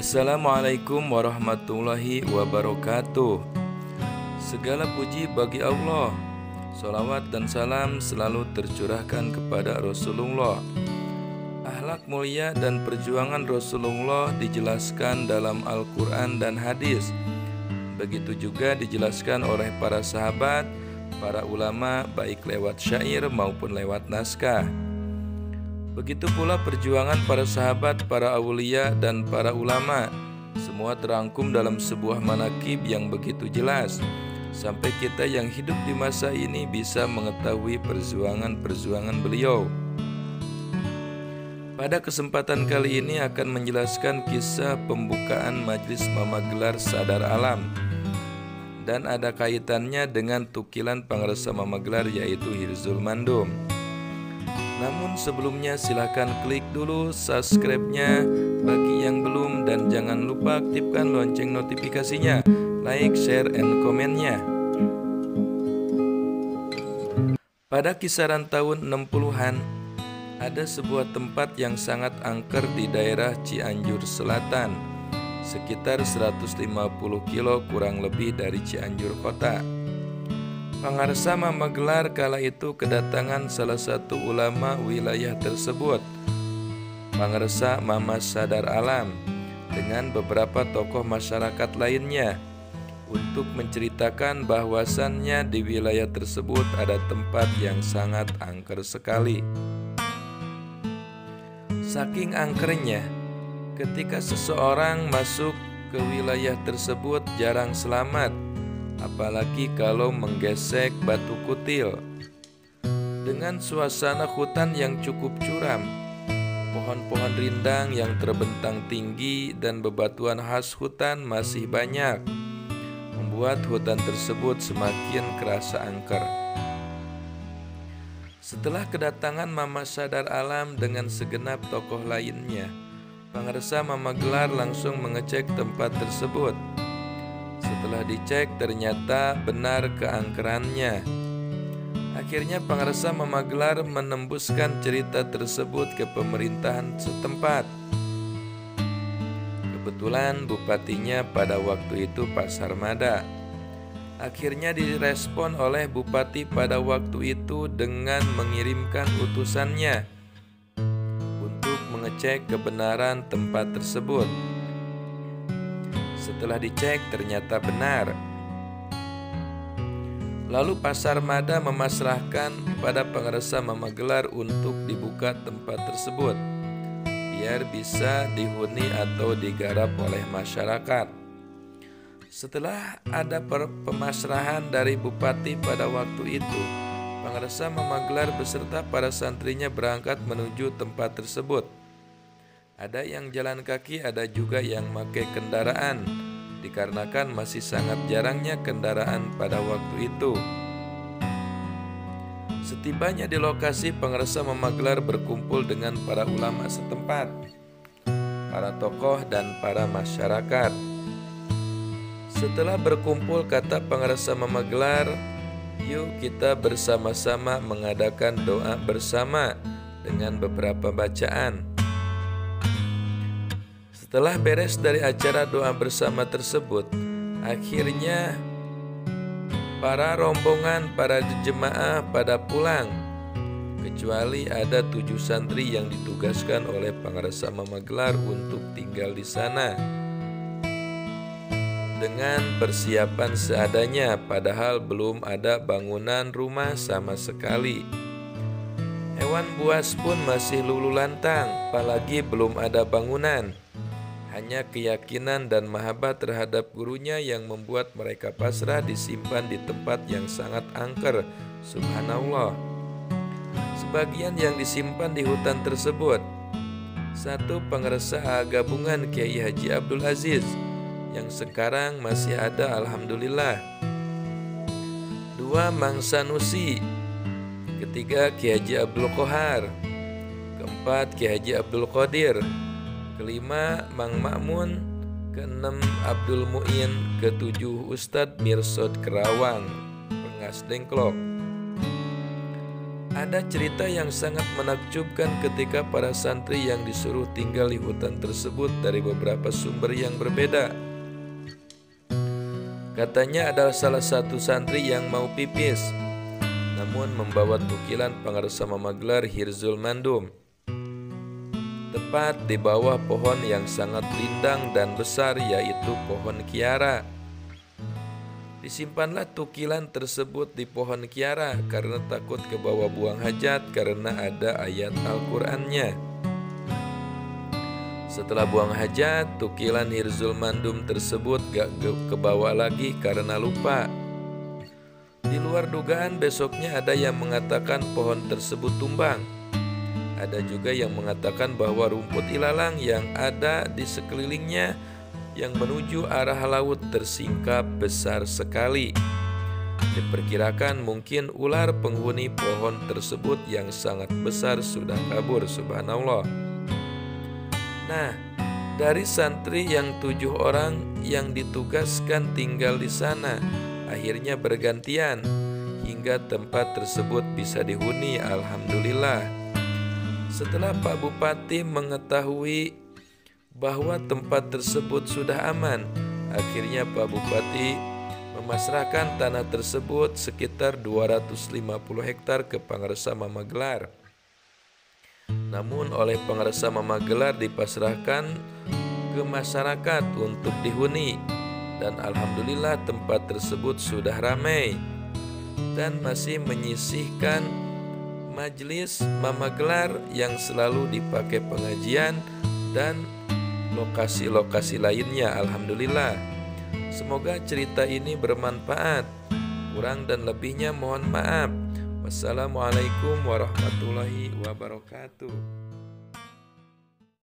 Assalamualaikum warahmatullahi wabarakatuh. Segala puji bagi Allah. Salawat dan salam selalu tercurahkan kepada Rasulullah. Akhlak mulia dan perjuangan Rasulullah dijelaskan dalam Al-Quran dan hadis. Begitu juga dijelaskan oleh para sahabat, para ulama, baik lewat syair maupun lewat naskah. Begitu pula perjuangan para sahabat, para aulia, dan para ulama. Semua terangkum dalam sebuah manaqib yang begitu jelas, sampai kita yang hidup di masa ini bisa mengetahui perjuangan-perjuangan beliau. Pada kesempatan kali ini akan menjelaskan kisah pembukaan Majelis Mama Gelar Sadar Alam, dan ada kaitannya dengan tukilan Pangaresa Mama Gelar, yaitu Hirzul Mandum. Namun sebelumnya silahkan klik dulu subscribe-nya bagi yang belum, dan jangan lupa aktifkan lonceng notifikasinya, like, share, and komennya. Pada kisaran tahun 60-an, ada sebuah tempat yang sangat angker di daerah Cianjur Selatan, sekitar 150 kilo kurang lebih dari Cianjur kota. Pangaresa Mama Gelar kala itu kedatangan salah satu ulama wilayah tersebut, Pangaresa Mama Sadar Alam, dengan beberapa tokoh masyarakat lainnya, untuk menceritakan bahwasannya di wilayah tersebut ada tempat yang sangat angker sekali. Saking angkernya, ketika seseorang masuk ke wilayah tersebut jarang selamat, apalagi kalau menggesek batu kutil. Dengan suasana hutan yang cukup curam, pohon-pohon rindang yang terbentang tinggi dan bebatuan khas hutan masih banyak, membuat hutan tersebut semakin kerasa angker. Setelah kedatangan Mama Sadar Alam dengan segenap tokoh lainnya, Pangaresa Mama Gelar langsung mengecek tempat tersebut. Setelah dicek ternyata benar keangkerannya. Akhirnya Pangaresa Mama Gelar menembuskan cerita tersebut ke pemerintahan setempat. Kebetulan bupatinya pada waktu itu Pak Sarmada. Akhirnya direspon oleh bupati pada waktu itu dengan mengirimkan utusannya untuk mengecek kebenaran tempat tersebut. Setelah dicek ternyata benar. Lalu Pak Sarmada memasrahkan pada Pangaresa Mama Gelar untuk dibuka tempat tersebut, biar bisa dihuni atau digarap oleh masyarakat. Setelah ada pemasrahan dari bupati pada waktu itu, Pangaresa Mama Gelar beserta para santrinya berangkat menuju tempat tersebut. Ada yang jalan kaki, ada juga yang pakai kendaraan, dikarenakan masih sangat jarangnya kendaraan pada waktu itu. Setibanya di lokasi, Pangaresa Mama Gelar berkumpul dengan para ulama setempat, para tokoh dan para masyarakat. Setelah berkumpul, kata Pangaresa Mama Gelar, "Yuk kita bersama-sama mengadakan doa bersama dengan beberapa bacaan." Setelah beres dari acara doa bersama tersebut, akhirnya para rombongan, para jemaah pada pulang, kecuali ada 7 santri yang ditugaskan oleh Pangaresa Mama Gelar untuk tinggal di sana dengan persiapan seadanya, padahal belum ada bangunan rumah sama sekali. Hewan buas pun masih lululantang, apalagi belum ada bangunan. Hanya keyakinan dan mahabbah terhadap gurunya yang membuat mereka pasrah disimpan di tempat yang sangat angker. Subhanallah. Sebagian yang disimpan di hutan tersebut: satu, Pangaresa Gabungan Kiai Haji Abdul Aziz, yang sekarang masih ada alhamdulillah. Dua, Mang Sanusi. Ketiga, Kiai Haji Abdul Qohar. Keempat, Kiai Haji Abdul Qadir. Kelima, Mang Ma'mun. Keenam, Abdul Mu'in. Ketujuh, Ustadz Mirsod Kerawang, Pengas Dengklok. Ada cerita yang sangat menakjubkan ketika para santri yang disuruh tinggal di hutan tersebut dari beberapa sumber yang berbeda. Katanya adalah salah satu santri yang mau pipis, namun membawa tukilan Pangarsama Magelar Hirzul Mandum, tepat di bawah pohon yang sangat rindang dan besar, yaitu pohon kiara. Disimpanlah tukilan tersebut di pohon kiara karena takut kebawa buang hajat karena ada ayat Al-Qur'annya. Setelah buang hajat, tukilan Hirzul Mandum tersebut gak kebawa lagi karena lupa. Di luar dugaan, besoknya ada yang mengatakan pohon tersebut tumbang. Ada juga yang mengatakan bahwa rumput ilalang yang ada di sekelilingnya yang menuju arah laut tersingkap besar sekali. Diperkirakan mungkin ular penghuni pohon tersebut yang sangat besar sudah kabur, subhanallah. Nah, dari santri yang 7 orang yang ditugaskan tinggal di sana, akhirnya bergantian hingga tempat tersebut bisa dihuni, alhamdulillah. Setelah Pak Bupati mengetahui bahwa tempat tersebut sudah aman, akhirnya Pak Bupati memasrahkan tanah tersebut sekitar 250 hektar ke Pangarsama Magelar. Namun oleh Pangarsama Magelar dipasrahkan ke masyarakat untuk dihuni, dan alhamdulillah tempat tersebut sudah ramai dan masih menyisihkan majelis Magelar yang selalu dipakai pengajian dan lokasi-lokasi lainnya, alhamdulillah. Semoga cerita ini bermanfaat. Kurang dan lebihnya mohon maaf. Wassalamualaikum warahmatullahi wabarakatuh.